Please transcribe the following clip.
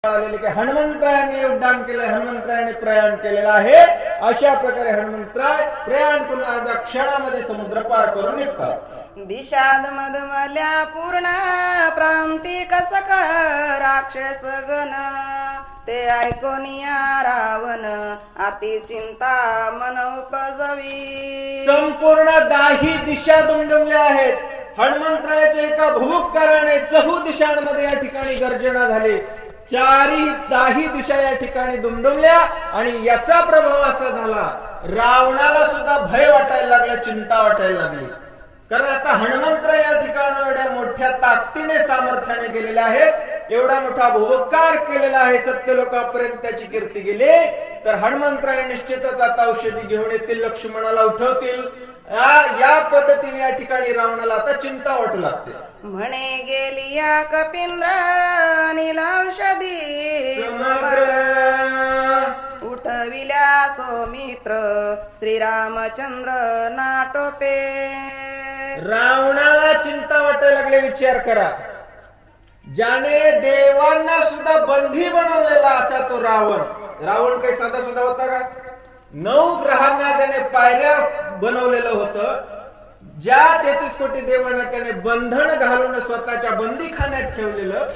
आलेले की हनुमंतरायांनी उड्डाण केले, हनुमंतरायांनी प्रयाण केलेलं आहे. अशा प्रकारे हनुमंतराय प्रयाण करून अर्ध्या क्षणामध्ये समुद्र पार करून निघतात. दिशाद मधमल्या पूर्ण प्रांतिक सकळ राक्षस गण ते ऐकोनिया रावण अति चिंता मन उपजवी. संपूर्ण दाही दिशा दुमदुमल्या आहेत. हनुमंतरायाच्या एका भुभुक्काराने चहू दिशांमध्ये या ठिकाणी गर्जना झाली. दाही दिशा या ठिकाणी दुमदुमल्या आणि याचा प्रभाव असा झाला, रावणाला सुद्धा भय वाटायला लागला, चिंता वाटायला लागली. कारण आता हनुमंतराय या ठिकाणी एवढ्या मोठ्या ताकदीने सामर्थ्याने गेलेले आहेत, एवढा मोठा भुभुक्कार केलेला आहे, सत्य लोकांपर्यंत त्याची कीर्ती गेली. तर हनुमंतराय निश्चितच आता औषधी घेऊन येतील, लक्ष्मणाला उठवतील. या पद्धतीने या ठिकाणी रावणाला आता चिंता वाटू लागते. म्हणे गेली या कपिंद्र औषधी समग्र उठविल्या सौमित्र श्रीरामचंद्र नाटोपे. रावणाला चिंता वाटायला लागले. विचार करा, ज्याने देवांना सुद्धा बंदी बनवलेला असा तो रावण. रावण काही साधा सुद्धा होता का? 9 ग्रहांना त्याने पायऱ्या बनवलेलं होतं. ज्या 33 कोटी देवांना त्याने बंधन घालून स्वतःच्या बंदीखान्यात ठेवलेलं.